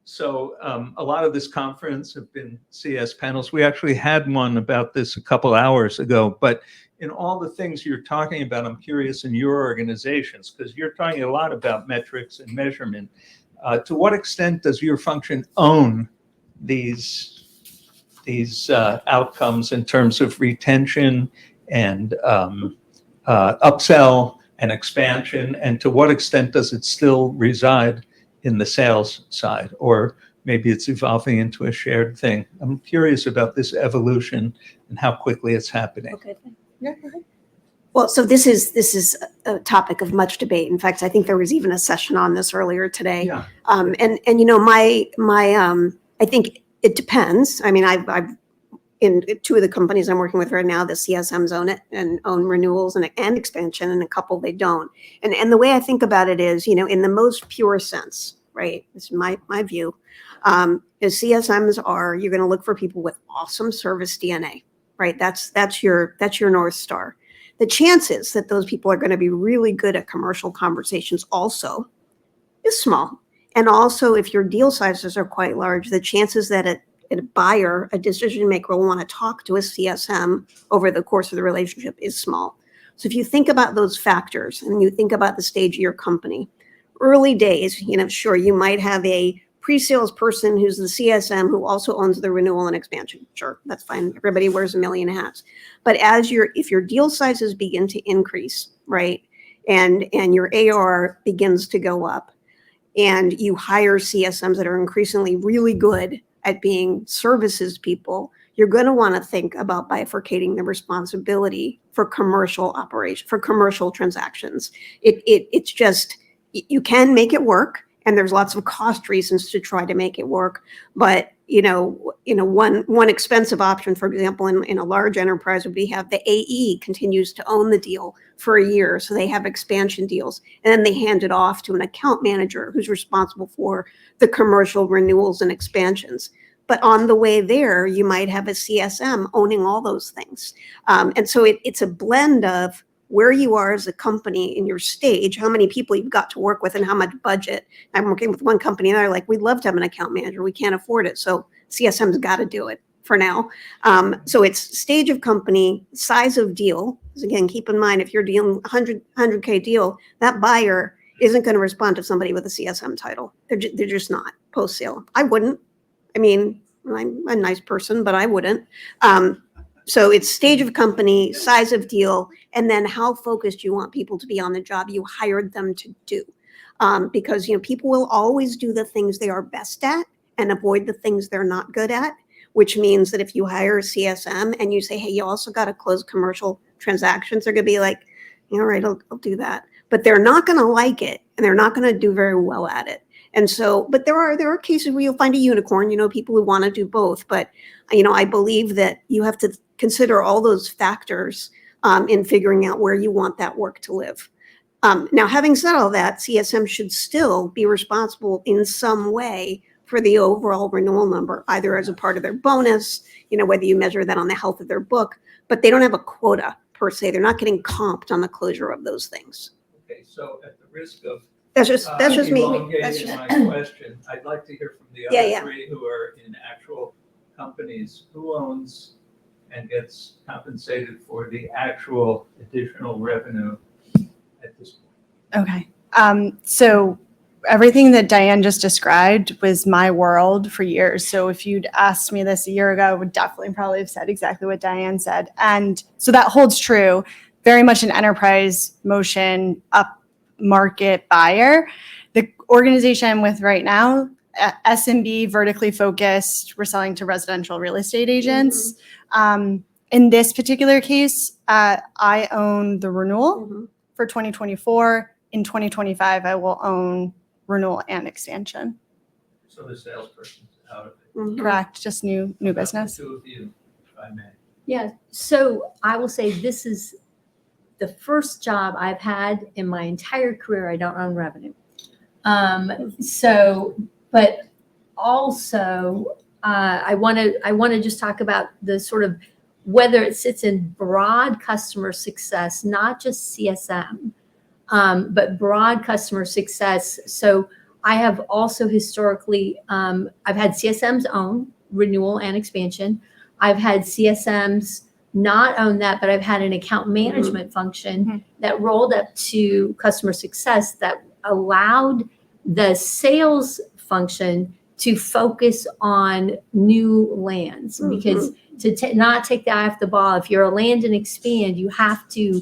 so a lot of this conference have been CS panels. We actually had one about this a couple hours ago. But in all the things you're talking about, I'm curious in your organizations, because you're talking a lot about metrics and measurement. To what extent does your function own these these outcomes in terms of retention and upsell and expansion, and to what extent does it still reside in the sales side, or maybe it's evolving into a shared thing? I'm curious about this evolution and how quickly it's happening. Okay. Well, so this is a topic of much debate. In fact, I think there was even a session on this earlier today. Yeah. And you know, I think it depends. I mean, I've in two of the companies I'm working with right now, the CSMs own it and own renewals and expansion, and a couple they don't. And the way I think about it is, you know, in the most pure sense, right? This is my view. Is CSMs are, you're going to look for people with awesome service DNA, right? That's your North Star. The chances that those people are going to be really good at commercial conversations also is small. And also, if your deal sizes are quite large, the chances that a buyer, a decision maker, will want to talk to a CSM over the course of the relationship is small. So if you think about those factors and you think about the stage of your company, early days, you know, sure, you might have a pre-sales person who's the CSM who also owns the renewal and expansion. Sure, that's fine. Everybody wears a million hats. But if your deal sizes begin to increase, right, and your AR begins to go up, and you hire CSMs that are increasingly really good at being services people, you're going to want to think about bifurcating the responsibility for commercial operation, for commercial transactions. It's just, you can make it work, and there's lots of cost reasons to try to make it work. But one expensive option, for example, in a large enterprise would be have the AE continues to own the deal for a year, so they have expansion deals, and then they hand it off to an account manager who's responsible for the commercial renewals and expansions. But on the way there, you might have a CSM owning all those things. And so it's a blend of where you are as a company in your stage, how many people you've got to work with, and how much budget. I'm working with one company and they're like, we'd love to have an account manager. We can't afford it. So CSM's got to do it for now. So it's stage of company, size of deal. Because again, keep in mind, if you're dealing 100K deal, that buyer isn't going to respond to somebody with a CSM title. They're just not post-sale. I wouldn't. I mean, I'm a nice person, but I wouldn't. So it's stage of company, size of deal, and then how focused you want people to be on the job you hired them to do. Because, you know, people will always do the things they are best at and avoid the things they're not good at, which means that if you hire a CSM and you say, hey, you also got to close commercial transactions, they're going to be like, all right, I'll do that. But they're not going to like it, and they're not going to do very well at it. And so, but there are cases where you'll find a unicorn, you know, people who want to do both. But, you know, I believe that you have to consider all those factors in figuring out where you want that work to live. Now, having said all that, CSM should still be responsible in some way for the overall renewal number, either as a part of their bonus, you know, whether you measure that on the health of their book, but they don't have a quota per se. They're not getting comped on the closure of those things. Okay, so at the risk of That's just me. elongating my question, I'd like to hear from the other three who are in actual companies. Who owns and gets compensated for the actual additional revenue at this point? Okay. So everything that Diane just described was my world for years. So if you'd asked me this a year ago, I would definitely probably have said exactly what Diane said. And so that holds true, very much an enterprise motion, up market buyer. The organization I'm with right now, SMB, vertically focused, we're selling to residential real estate agents. In this particular case, I own the renewal for 2024. In 2025, I will own renewal and expansion. So the salesperson's out of it. Correct, just new business. The two of you, if I may. Yeah, so I will say this is the first job I've had in my entire career. I don't own revenue. But also I want to just talk about the sort of whether it sits in broad customer success, not just CSM, but broad customer success. So I have also historically, I've had CSMs own renewal and expansion. I've had CSMs not own that, but I've had an account management function that rolled up to customer success that allowed the sales function to focus on new lands, because to not take the eye off the ball, if you're a land and expand, you have to,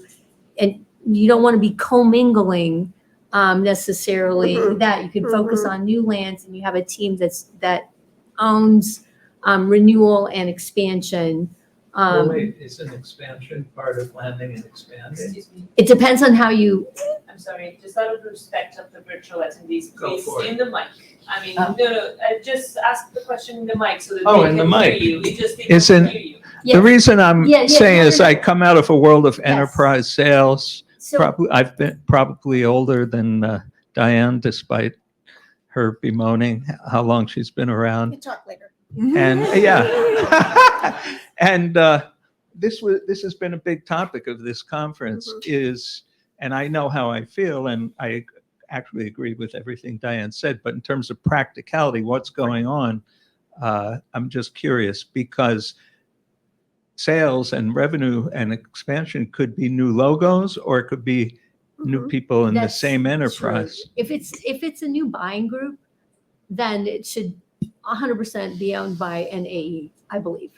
and you don't want to be commingling necessarily that. You can focus on new lands, and you have a team that owns renewal and expansion. Is an expansion part of landing and expanding? Excuse me, It depends on how you, I'm sorry, just out of respect of the virtual attendees, Go please, for it. in the mic. I mean, Oh. no, just ask the question in the mic so that Oh, they in the can hear mic. you. It just, they Isn't- can hear you. The reason I'm Yeah, saying no, is no, I no. come out of a world of enterprise sales. so Probably, I've been probably older than Diane, despite her bemoaning how long she's been around. We'll talk later. And and this has been a big topic of this conference and I know how I feel, and I actually agree with everything Diane said, but in terms of practicality, what's going on, I'm just curious, because sales and revenue and expansion could be new logos, or it could be new people in the That's same true. enterprise. If it's a new buying group, then it should 100% be owned by an AE, I believe,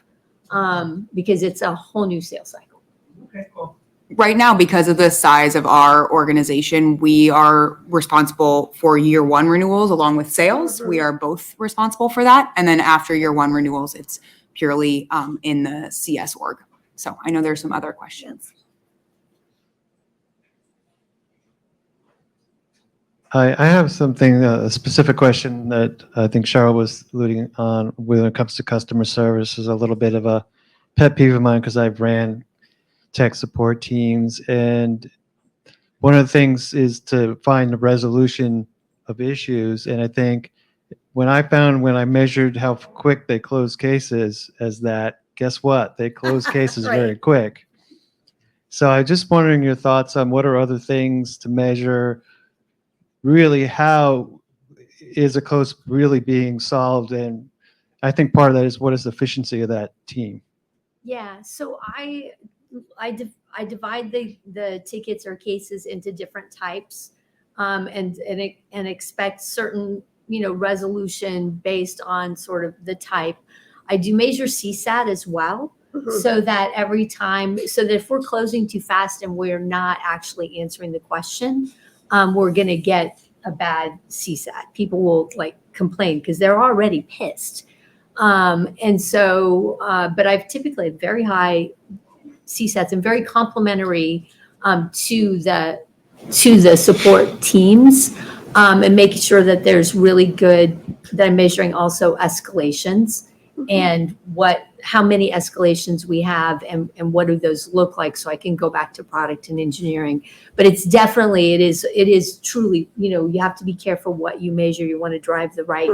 because it's a whole new sales cycle. Okay, cool. Right now, because of the size of our organization, we are responsible for year one renewals along with sales. We are both responsible for that. And then after year one renewals, it's purely in the CS org. So I know there's some other questions. I have something, a specific question that I think Cheryl was alluding on when it comes to customer service. Is a little bit of a pet peeve of mine because I've ran tech support teams, and one of the things is to find the resolution of issues. And I think when I measured how quick they close cases as that, guess what? They close cases very quick. So I'm just wondering your thoughts on what are other things to measure really how is a close really being solved. And I think part of that is what is the efficiency of that team? Yeah, so I divide the tickets or cases into different types, and expect certain, resolution based on sort of the type. I do measure CSAT as well, so that every time, so that if we're closing too fast and we're not actually answering the question, we're going to get a bad CSAT. People will complain because they're already pissed. And so, but I've typically had very high CSATs and very complimentary to the support teams, and making sure that there's really good, that I'm measuring also escalations and how many escalations we have and what do those look like, so I can go back to product and engineering. But it's definitely, it is truly, you have to be careful what you measure. You want to drive the right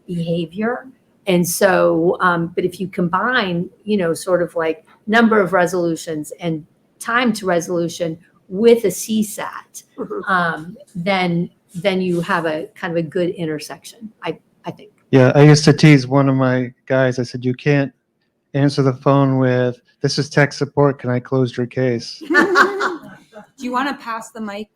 behavior. And so, but if you combine, sort of like number of resolutions and time to resolution with a CSAT, then you have a kind of a good intersection, I think. Yeah, I used to tease one of my guys. I said, you can't answer the phone with, "This is tech support. Can I close your case?" Do you want to pass the mic?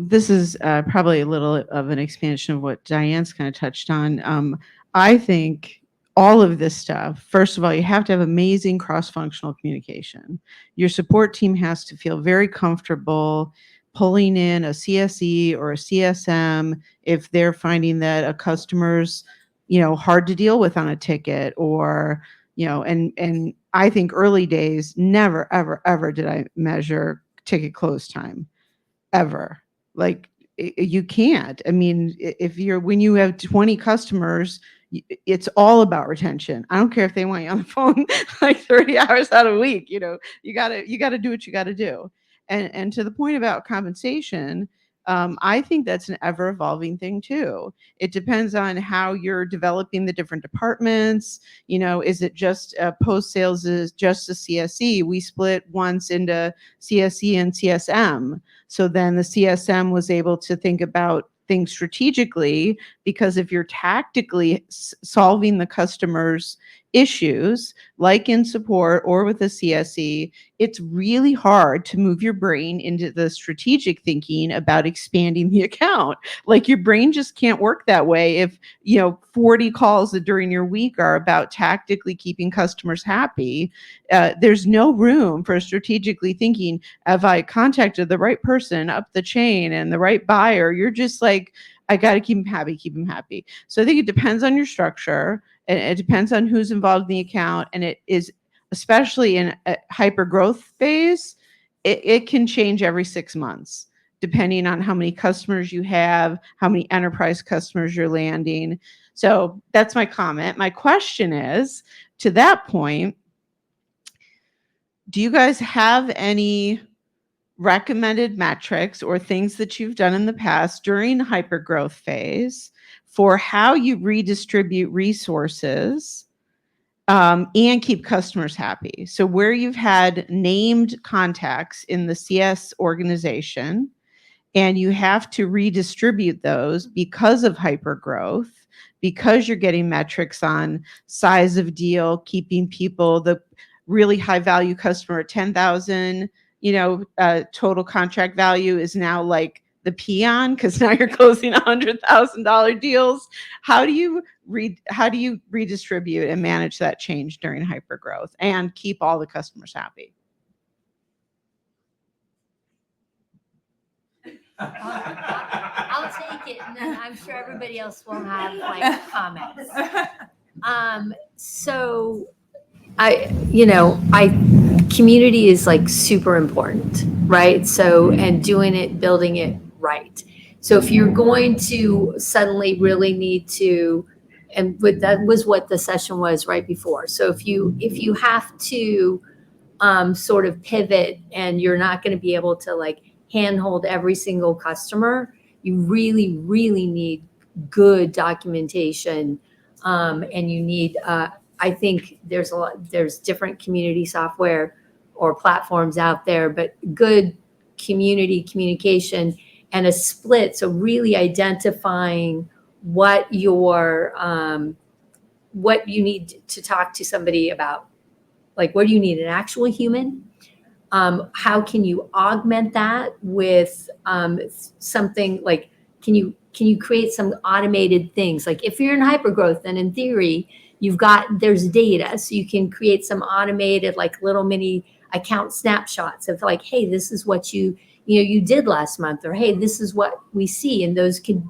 This is probably a little of an expansion of what Diane's kind of touched on. I think all of this stuff, first of all, you have to have amazing cross-functional communication. Your support team has to feel very comfortable pulling in a CSE or a CSM if they're finding that a customer's, hard to deal with on a ticket, or, and I think early days, never, ever, ever did I measure ticket close time. Ever. You can't. I mean, when you have 20 customers, it's all about retention. I don't care if they want you on the phone 30 hours out of a week. You gotta do what you gotta do. And to the point about compensation, I think that's an ever evolving thing too. It depends on how you're developing the different departments. Is it just post sales is just a CSE? We split once into CSE and CSM. So then the CSM was able to think about things strategically, because if you're tactically solving the customer's issues, like in support or with a CSE, it's really hard to move your brain into the strategic thinking about expanding the account. Like your brain just can't work that way if, 40 calls during your week are about tactically keeping customers happy. There's no room for strategically thinking, have I contacted the right person up the chain and the right buyer? You're just like, I got to keep them happy, keep them happy. So I think it depends on your structure, and it depends on who's involved in the account. And it is, especially in a hyper growth phase, it can change every 6 months, depending on how many customers you have, how many enterprise customers you're landing. So that's my comment. My question is, to that point, do you guys have any recommended metrics or things that you've done in the past during the hypergrowth phase for how you redistribute resources and keep customers happy? So where you've had named contacts in the CS organization and you have to redistribute those because of hypergrowth, because you're getting metrics on size of deal, keeping people, the really high value customer at 10,000, total contract value is now like the peon because now you're closing $100,000 deals. How do you redistribute and manage that change during hypergrowth and keep all the customers happy? I'll take it, and then I'm sure everybody else will have comments. So community is super important, right? So, and building it right. So if you're going to suddenly really need to, and that was what the session was right before. So if you have to sort of pivot and you're not going to be able to handhold every single customer, you really, really need good documentation. And you need, I think there's different community software or platforms out there, but good community communication and a split. So really identifying what you need to talk to somebody about. What do you need? An actual human? How can you augment that with something can you create some automated things? If you're in hypergrowth, then in theory, there's data, so you can create some automated little mini account snapshots of hey, this is what you did last month, or hey, this is what we see, and those can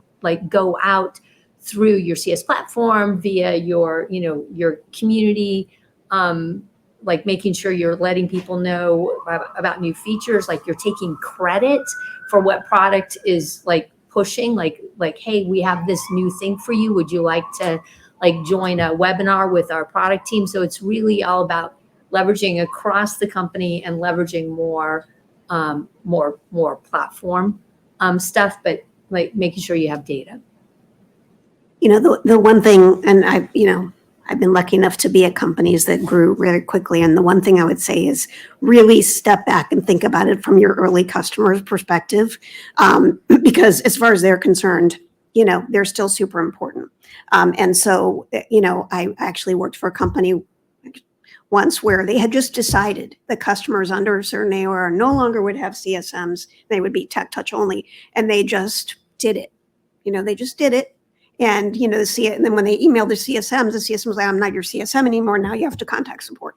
go out through your CS platform via your community, making sure you're letting people know about new features, you're taking credit for what product is pushing, hey, we have this new thing for you, would you like to join a webinar with our product team? So it's really all about leveraging across the company and leveraging more platform stuff, but making sure you have data. The one thing, and I've been lucky enough to be at companies that grew really quickly. And the one thing I would say is really step back and think about it from your early customer's perspective. Because as far as they're concerned, they're still super important. And so, I actually worked for a company once where they had just decided the customers under a certain AOR no longer would have CSMs. They would be tech touch only. And they just did it. They just did it. And, and then when they emailed the CSM was like, I'm not your CSM anymore. Now you have to contact support.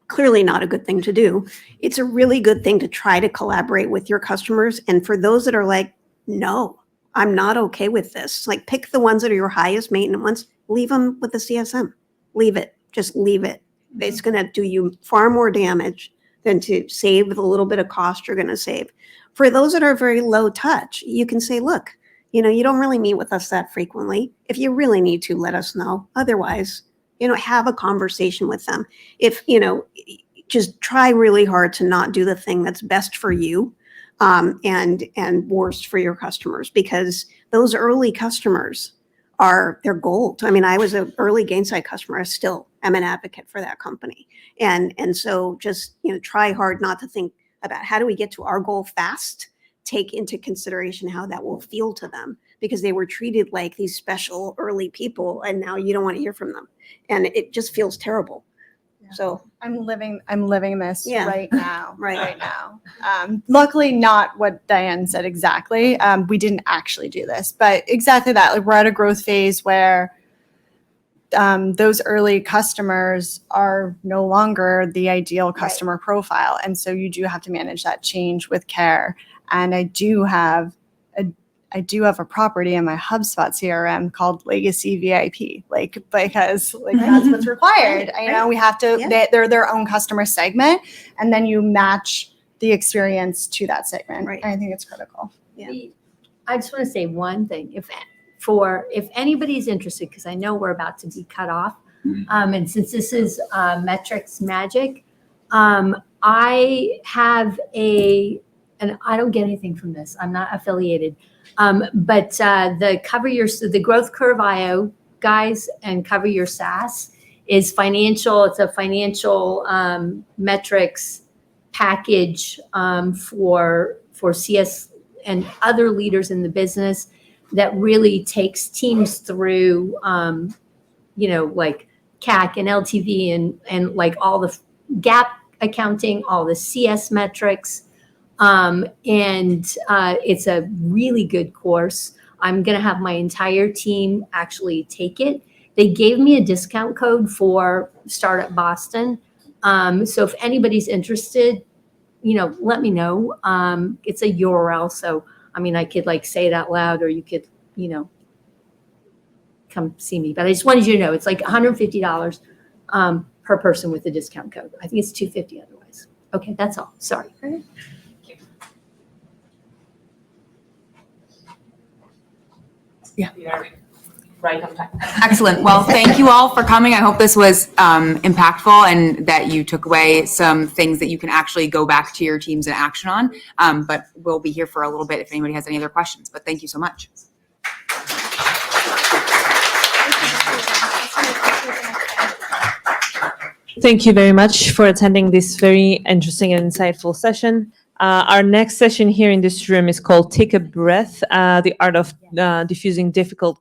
Clearly not a good thing to do. It's a really good thing to try to collaborate with your customers. And for those that are no, I'm not okay with this. Pick the ones that are your highest maintenance ones, leave them with the CSM. Leave it. Just leave it. It's going to do you far more damage than to save the little bit of cost you're going to save. For those that are very low touch, you can say, look, you don't really meet with us that frequently. If you really need to, let us know. Otherwise, have a conversation with them. If, just try really hard to not do the thing that's best for you and worst for your customers, because those early customers they're gold. I mean, I was an early Gainsight customer. I still am an advocate for that company. And so just, try hard not to think about how do we get to our goal fast, take into consideration how that will feel to them, because they were treated like these special early people, and now you don't want to hear from them, and it just feels terrible. So I'm living this Yeah. right now. Right. Right now. Luckily, not what Diane said exactly. We didn't actually do this, but exactly that. Like, we're at a growth phase where those early customers are no longer the ideal customer profile, and so you do have to manage that change with care. And I do have a property in my HubSpot CRM called Legacy VIP, because that's what's required. You know, we have to, Yeah. they're their own customer segment, and then you match the experience to that segment. Right. And I think it's critical. Yeah. I just want to say one thing. If anybody's interested, because I know we're about to be cut off, and since this is Metrics Magic, I have and I don't get anything from this. I'm not affiliated. But the Growth Curve IO guys and Cover Your SaaS is financial. It's a financial metrics package for CS and other leaders in the business that really takes teams through, like CAC and LTV and like all the GAAP accounting, all the CS metrics. It's a really good course. I'm going to have my entire team actually take it. They gave me a discount code for Startup Boston. So if anybody's interested, let me know. It's a URL. So, I could say it out loud, or you could, come see me. But I just wanted you to know it's like $150 per person with the discount code. I think it's $250 otherwise. Okay, that's all. Sorry. You're right on time. Excellent. Well, thank you all for coming. I hope this was impactful and that you took away some things that you can actually go back to your teams and action on. But we'll be here for a little bit if anybody has any other questions. But thank you so much. Thank you very much for attending this very interesting and insightful session. Our next session here in this room is called Take a Breath, the art of diffusing difficult